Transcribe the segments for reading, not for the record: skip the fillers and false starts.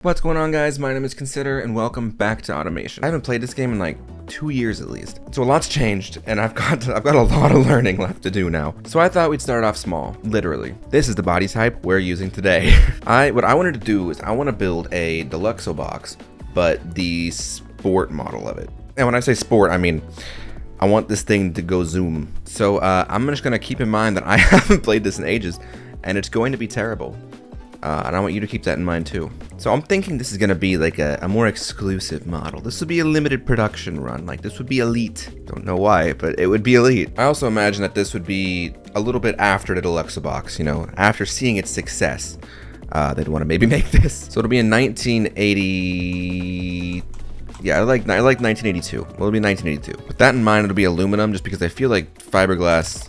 What's going on, guys? My name is Consider and welcome back to Automation. I haven't played this game in like 2 years at least. So a lot's changed and I've got a lot of learning left to do now. So I thought we'd start off small, literally. This is the body type we're using today. What I wanted to do is I want to build a Deluxobox, but the sport model of it. And when I say sport, I mean I want this thing to go zoom. So I'm just gonna keep in mind that I haven't played this in ages and it's going to be terrible. And I want you to keep that in mind too. So I'm thinking this is going to be like a more exclusive model. This would be a limited production run. Like this would be elite. Don't know why, but it would be elite. I also imagine that this would be a little bit after the Deluxobox, you know, after seeing its success. They'd want to maybe make this. So it'll be in 1980. Yeah, I like 1982. Well, it'll be 1982. With that in mind, it'll be aluminum just because I feel like fiberglass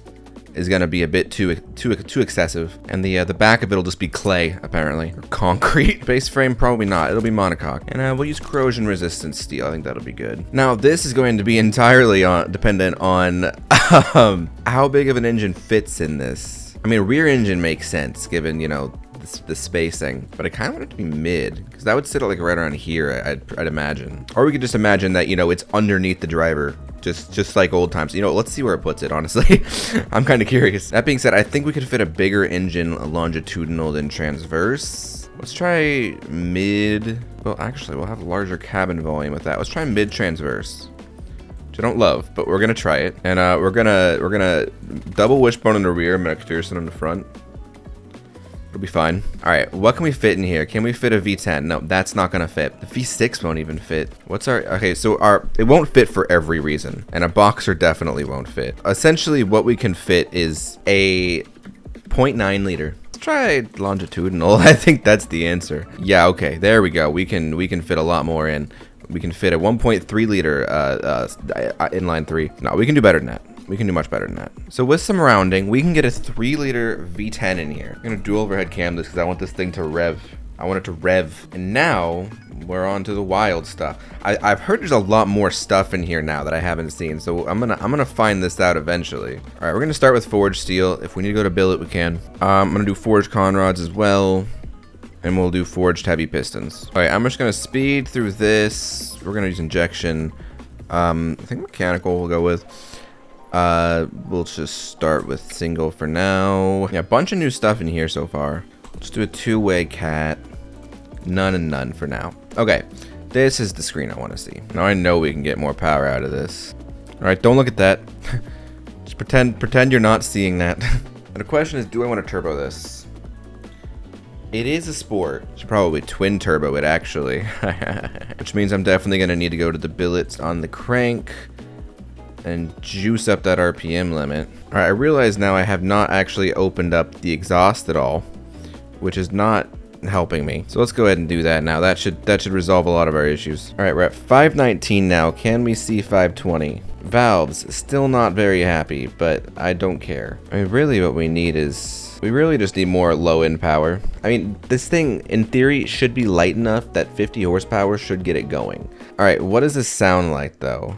is gonna be a bit too excessive, and the back of it'll just be clay apparently, or concrete. Base frame probably not. It'll be monocoque, and we'll use corrosion resistant steel. I think that'll be good. Now this is going to be entirely dependent on how big of an engine fits in this. I mean, a rear engine makes sense given, you know, the spacing, but I kind of want it to be mid because that would sit like right around here, I'd imagine. Or we could just imagine that, you know, it's underneath the driver. Just like old times. You know, let's see where it puts it, honestly. I'm kind of curious. That being said, I think we could fit a bigger engine longitudinal than transverse. Let's try mid. Well, actually, we'll have a larger cabin volume with that. Let's try mid transverse, which I don't love, but we're gonna try it. And we're gonna double wishbone in the rear, McPherson in the front. It'll be fine. All right, what can we fit in here? Can we fit a V10? No, that's not gonna fit. The V6 won't even fit. What's our, okay, so it won't fit for every reason, and a boxer definitely won't fit. Essentially, what we can fit is a 0.9 liter. Let's try longitudinal. I think that's the answer. Yeah, okay, there we go. We can fit a lot more in. We can fit a 1.3 liter inline 3. No, we can do better than that. We can do much better than that. So with some rounding, we can get a 3 liter V10 in here. I'm gonna do overhead cam this because I want this thing to rev. I want it to rev. And now we're on to the wild stuff. I've heard there's a lot more stuff in here now that I haven't seen. So I'm gonna find this out eventually. All right, we're gonna start with forged steel. If we need to go to billet, we can. I'm gonna do forged conrods as well. And we'll do forged heavy pistons. All right, I'm just gonna speed through this. We're gonna use injection. I think mechanical we'll go with. We'll just start with single for now. Yeah, a bunch of new stuff in here so far. Let's do a two-way cat. None and none for now. Okay, this is the screen I want to see. Now I know we can get more power out of this. All right, don't look at that. Just pretend you're not seeing that. And the question is, do I want to turbo this? It is a sport. Should probably twin turbo it actually. Which means I'm definitely gonna need to go to the billets on the crank and juice up that RPM limit. All right, I realize now I have not actually opened up the exhaust at all, which is not helping me. So let's go ahead and do that now. That should resolve a lot of our issues. All right, we're at 519 now. Can we see 520? Valves, still not very happy, but I don't care. I mean, really what we need is, we really just need more low end power. I mean, this thing in theory should be light enough that 50 horsepower should get it going. All right, what does this sound like though?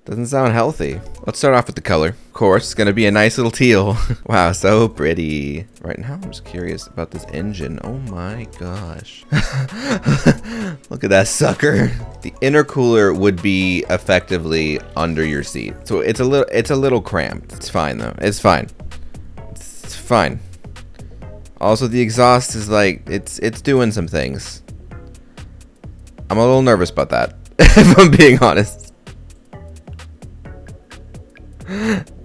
Doesn't sound healthy. Let's start off with the color. Of course, it's gonna be a nice little teal. Wow, so pretty. Right now, I'm just curious about this engine. Oh my gosh. Look at that sucker. The intercooler would be effectively under your seat. So it's a little cramped. It's fine though. It's fine. It's fine. Also, the exhaust is like, it's doing some things. I'm a little nervous about that, if I'm being honest.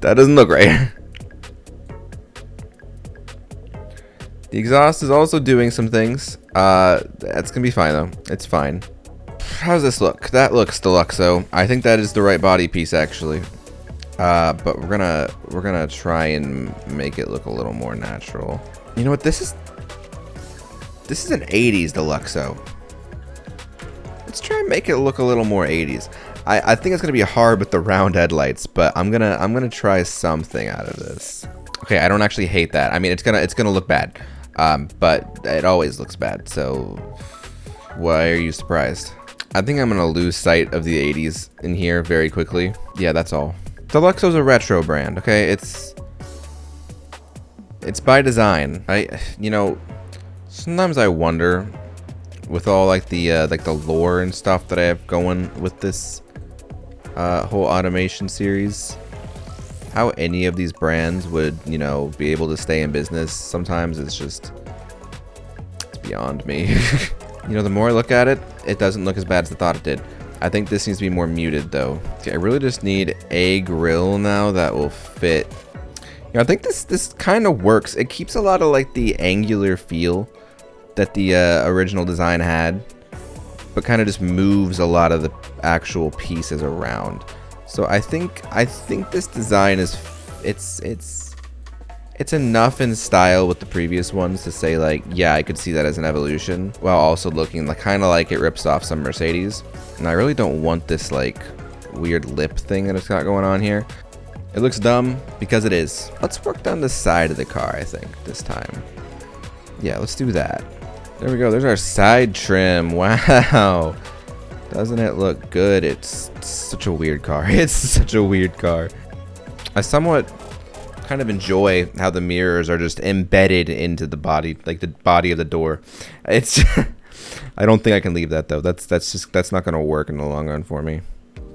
That doesn't look right. The exhaust is also doing some things. That's gonna be fine though. It's fine. How does this look? That looks Deluxo. I think that is the right body piece actually. But we're gonna try and make it look a little more natural. You know what? This is an 80s Deluxo. Let's try and make it look a little more 80s. I think it's gonna be hard with the round headlights, but I'm gonna try something out of this. Okay, I don't actually hate that. I mean, it's gonna look bad. But it always looks bad, so Why are you surprised? I think I'm gonna lose sight of the 80s in here very quickly. Yeah, that's all. Deluxo's a retro brand, okay? It's by design. You know, sometimes I wonder, with all like the lore and stuff that I have going with this whole automation series, how any of these brands would, you know, be able to stay in business. Sometimes it's beyond me. You know, the more I look at it, it doesn't look as bad as I thought it did. I think this needs to be more muted though. Okay, I really just need a grill now that will fit. You know, I think this kind of works. It keeps a lot of like the angular feel that the original design had, but kind of just moves a lot of the actual pieces around. So I think this design is it's enough in style with the previous ones to say like, yeah, I could see that as an evolution, while also looking like kind of like it rips off some Mercedes. And I really don't want this like weird lip thing that it's got going on here. It looks dumb because it is. Let's work down the side of the car, I think, this time. Yeah, let's do that. There we go. There's our side trim. Wow. Doesn't it look good? It's such a weird car. It's such a weird car. I somewhat kind of enjoy how the mirrors are just embedded into the body, like the body of the door. It's I don't think I can leave that though. That's not going to work in the long run for me.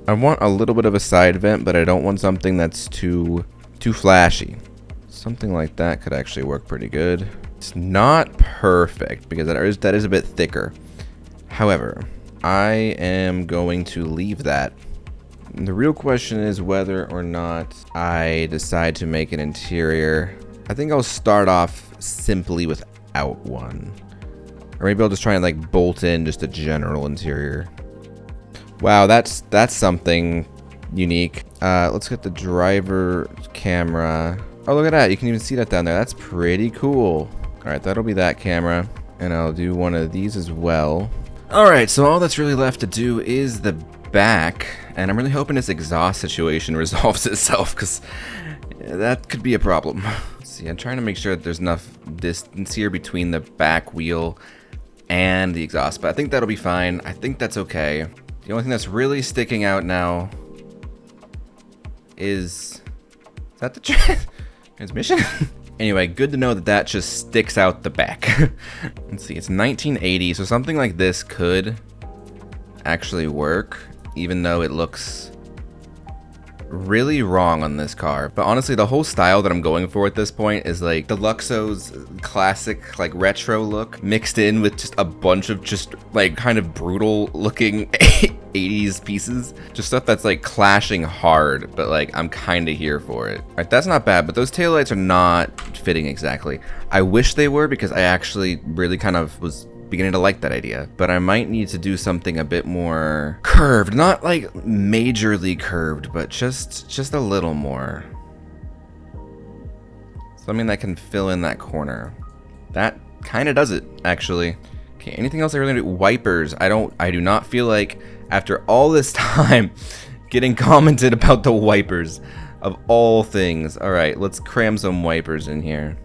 I want a little bit of a side vent, but I don't want something that's too flashy. Something like that could actually work pretty good. It's not perfect because that is a bit thicker. However, I am going to leave that. And the real question is whether or not I decide to make an interior. I think I'll start off simply without one. Or maybe I'll just try and like bolt in just a general interior. Wow, that's something unique. Let's get the driver camera. Oh, look at that. You can even see that down there. That's pretty cool. All right, that'll be that camera. And I'll do one of these as well. All right, so all that's really left to do is the back. And I'm really hoping this exhaust situation resolves itself, because that could be a problem. Let's see, I'm trying to make sure that there's enough distance here between the back wheel and the exhaust, but I think that'll be fine. I think that's okay. The only thing that's really sticking out now is that the transmission? Anyway, good to know that that just sticks out the back. Let's see, it's 1980, so something like this could actually work, even though it looks really wrong on this car. But honestly, the whole style that I'm going for at this point is like Deluxo's classic like retro look mixed in with just a bunch of just like kind of brutal looking 80s pieces, just stuff that's like clashing hard, but like I'm kind of here for it. All right, that's not bad, but those taillights are not fitting exactly. I wish they were, because I actually really kind of was beginning to like that idea, but I might need to do something a bit more curved, not like majorly curved, but just a little more. Something that can fill in that corner. That kind of does it, actually. Okay, anything else I really do? Wipers. I do not feel like, after all this time getting commented about the wipers of all things. All right, let's cram some wipers in here.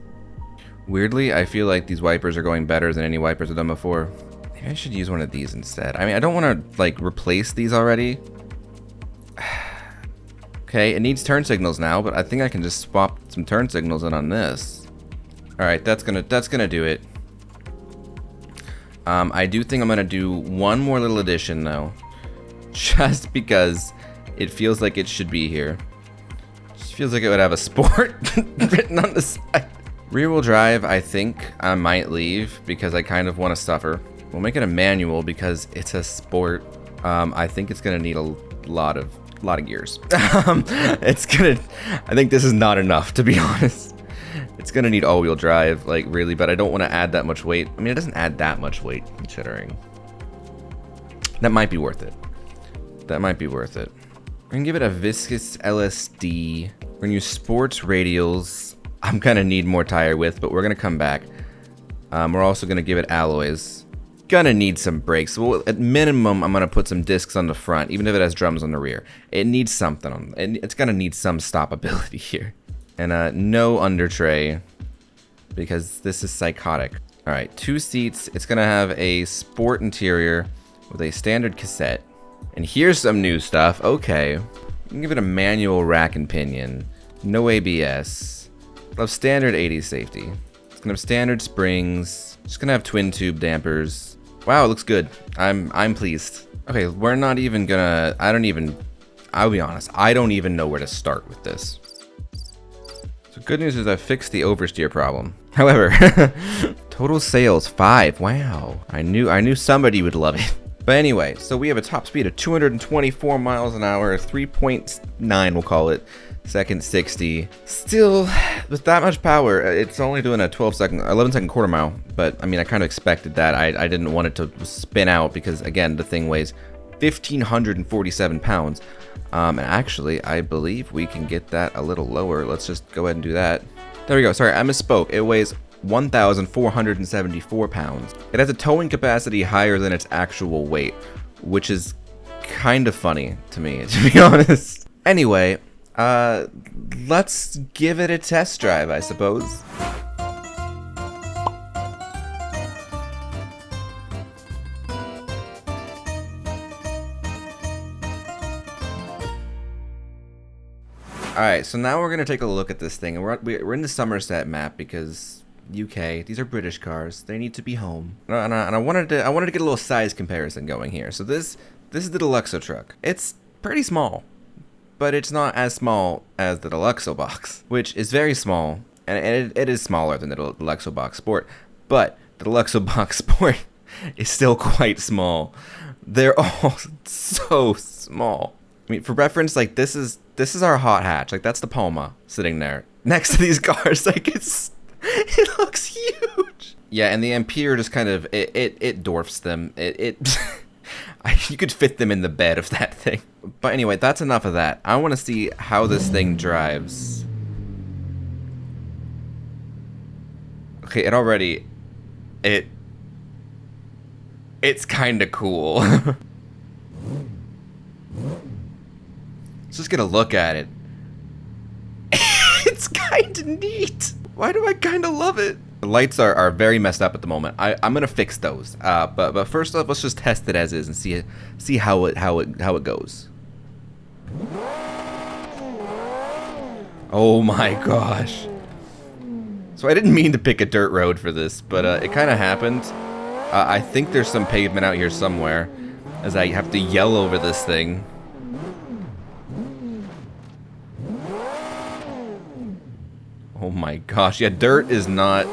Weirdly, I feel like these wipers are going better than any wipers I've done before. Maybe I should use one of these instead. I mean, I don't want to like replace these already. Okay, it needs turn signals now, but I think I can just swap some turn signals in on this. All right, that's gonna do it. I do think I'm gonna do one more little addition though, just because it feels like it should be here. Just feels like it would have a sport written on the side. Rear wheel drive, I think I might leave because I kind of want to suffer. We'll make it a manual because it's a sport. I think it's gonna need a lot of gears. I think this is not enough, to be honest. It's gonna need all-wheel drive, like really, but I don't want to add that much weight. I mean, it doesn't add that much weight, considering. That might be worth it. That might be worth it. We're gonna give it a viscous LSD. We're gonna use sports radials. I'm gonna need more tire width, but we're gonna come back. We're also gonna give it alloys. Gonna need some brakes. Well, at minimum, I'm gonna put some discs on the front, even if it has drums on the rear. It needs something on. It's gonna need some stoppability here. And no under tray, because this is psychotic. All right, 2 seats. It's gonna have a sport interior with a standard cassette. And here's some new stuff. Okay, you can give it a manual rack and pinion. No ABS. It'll have standard 80s safety. It's gonna have standard springs. It's gonna have twin tube dampers. Wow, it looks good. I'm pleased. Okay, we're not even gonna. I'll be honest. I don't even know where to start with this. So good news is I fixed the oversteer problem. However, total sales 5. Wow. I knew somebody would love it. But anyway, so we have a top speed of 224 miles an hour, 3.9 we'll call it, second 60. Still, with that much power, it's only doing a 11-second quarter mile. But I mean, I kind of expected that. I didn't want it to spin out because again, the thing weighs 1,547 pounds. And actually, I believe we can get that a little lower. Let's just go ahead and do that. There we go. Sorry, I misspoke. It weighs 1,474 pounds. It has a towing capacity higher than its actual weight, which is kind of funny to me, to be honest. Anyway, let's give it a test drive, I suppose. Alright, so now we're going to take a look at this thing. And we're in the Somerset map because UK, these are British cars. They need to be home. And I wanted to get a little size comparison going here. So this is the Deluxo truck. It's pretty small, but it's not as small as the Deluxobox, which is very small. And it is smaller than the Deluxobox Sport, but the Deluxobox Sport is still quite small. They're all so small. I mean, for reference, like this is our hot hatch. Like that's the Palma sitting there next to these cars. Like it looks huge. Yeah, and the Ampere just kind of it dwarfs them. You could fit them in the bed of that thing. But anyway, that's enough of that. I want to see how this thing drives. Okay, it's kind of cool. Let's just get a look at it. It's kind of neat. Why do I kind of love it? The lights are very messed up at the moment. I'm gonna fix those. But first off, let's just test it as is and see how it goes. Oh my gosh. So I didn't mean to pick a dirt road for this, but it kind of happened. I think there's some pavement out here somewhere, as I have to yell over this thing. Oh my gosh, yeah, dirt is not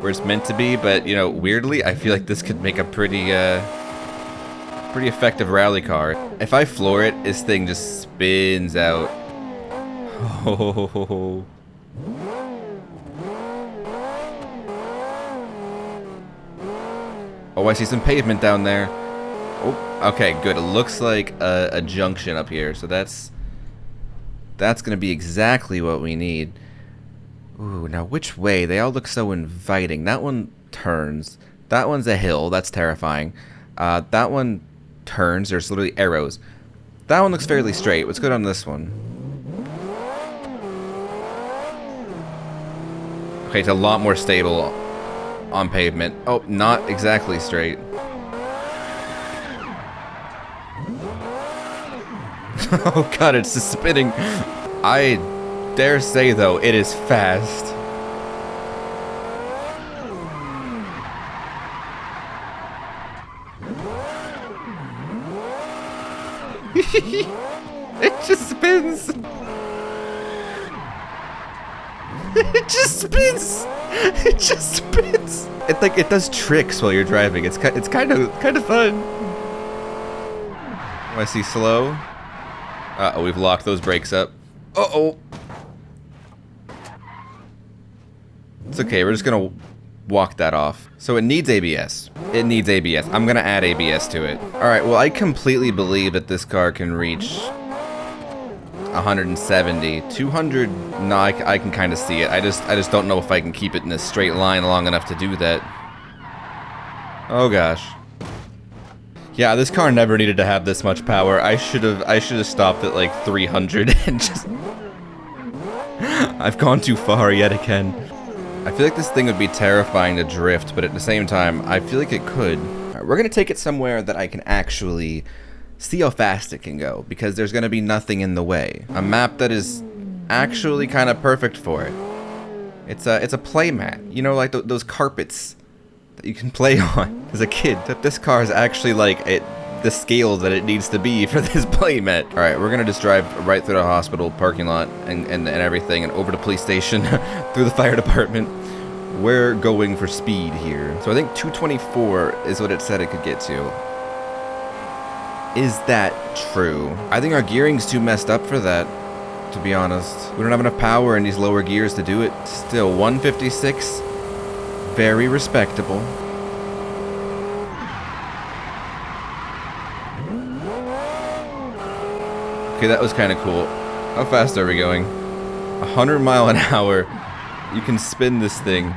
where it's meant to be, but you know, weirdly, I feel like this could make a pretty effective rally car. If I floor it, this thing just spins out. Oh. Oh, I see some pavement down there. Oh, okay, good. It looks like a junction up here, so that's gonna be exactly what we need. Ooh, now which way? They all look so inviting. That one turns. That one's a hill. That's terrifying. That one turns. There's literally arrows. That one looks fairly straight. Let's go down this one. Okay, it's a lot more stable on pavement. Oh, not exactly straight. Oh god, it's just spinning. I dare say, though, it is fast. It just spins. It just spins. It just spins. It like it does tricks while you're driving. It's kind of fun. Oh, I see slow. Uh-oh, we've locked those brakes up. Uh-oh. It's okay, we're just gonna walk that off. So it needs ABS. It needs ABS. I'm gonna add ABS to it. Alright, well I completely believe that this car can reach 170. 200, no, I can kind of see it. I just don't know if I can keep it in a straight line long enough to do that. Oh gosh. Yeah, this car never needed to have this much power. I should have stopped at like 300 and just I've gone too far yet again. I feel like this thing would be terrifying to drift, but at the same time, I feel like it could. Alright, we're gonna take it somewhere that I can actually see how fast it can go, because there's gonna be nothing in the way. A map that is actually kind of perfect for it. It's a play mat. You know, like those carpets that you can play on as a kid. That this car is actually like the scale that it needs to be for this play mat. All right, we're gonna just drive right through the hospital parking lot and everything, and over to police station, through the fire department. We're going for speed here. So I think 224 is what it said it could get to. Is that true? I think our gearing's too messed up for that, to be honest. We don't have enough power in these lower gears to do it. Still, 156, very respectable. Okay, that was kind of cool. How fast are we going? 100 mile an hour. You can spin this thing.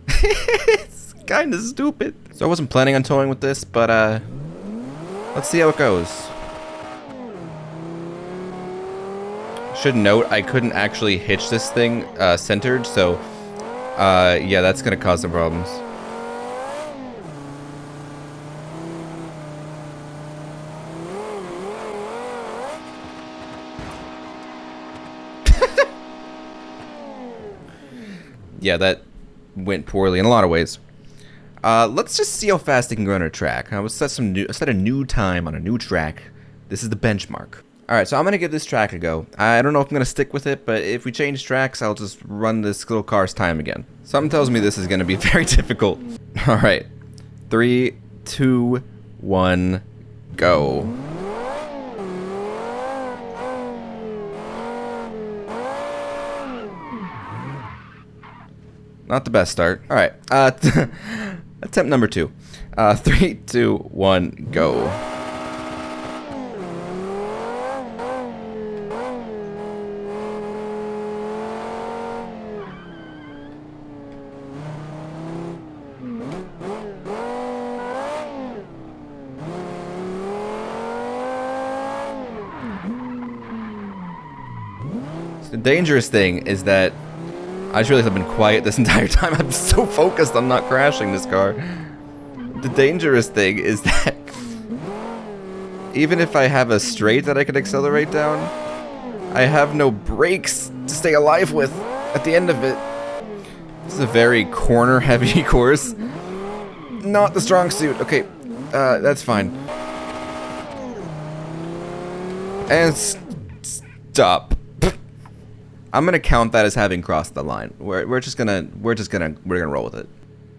It's kind of stupid. So I wasn't planning on towing with this, but let's see how it goes. Should note, I couldn't actually hitch this thing centered, so yeah, that's gonna cause some problems. Yeah, that went poorly in a lot of ways. Let's just see how fast it can go on a track. I will set a new time on a new track. This is the benchmark. Alright, so I'm going to give this track a go. I don't know if I'm going to stick with it, but if we change tracks, I'll just run this little car's time again. Something tells me this is going to be very difficult. Alright, 3, 2, 1, go. Not the best start. Alright, attempt number 2. 3, 2, 1, go. The dangerous thing is that I just realized I've been quiet this entire time. I'm so focused on not crashing this car. The dangerous thing is that even if I have a straight that I could accelerate down, I have no brakes to stay alive with at the end of it. This is a very corner-heavy course. Not the strong suit. Okay, that's fine. And stop. I'm gonna count that as having crossed the line. We're gonna roll with it.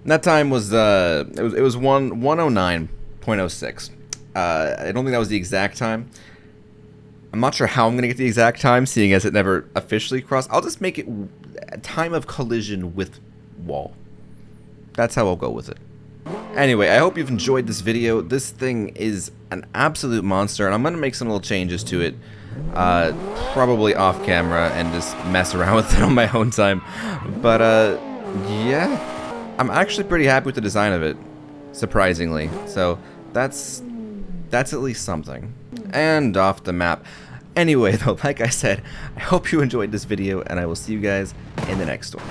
And that time was it was 109.06. I don't think that was the exact time. I'm not sure how I'm gonna get the exact time, seeing as it never officially crossed. I'll just make it a time of collision with wall. That's how I'll go with it. Anyway, I hope you've enjoyed this video. This thing is an absolute monster, and I'm gonna make some little changes to it. Probably off camera and just mess around with it on my own time. But yeah, I'm actually pretty happy with the design of it, surprisingly. So that's at least something. And off the map. Anyway though, like I said, I hope you enjoyed this video, and I will see you guys in the next one.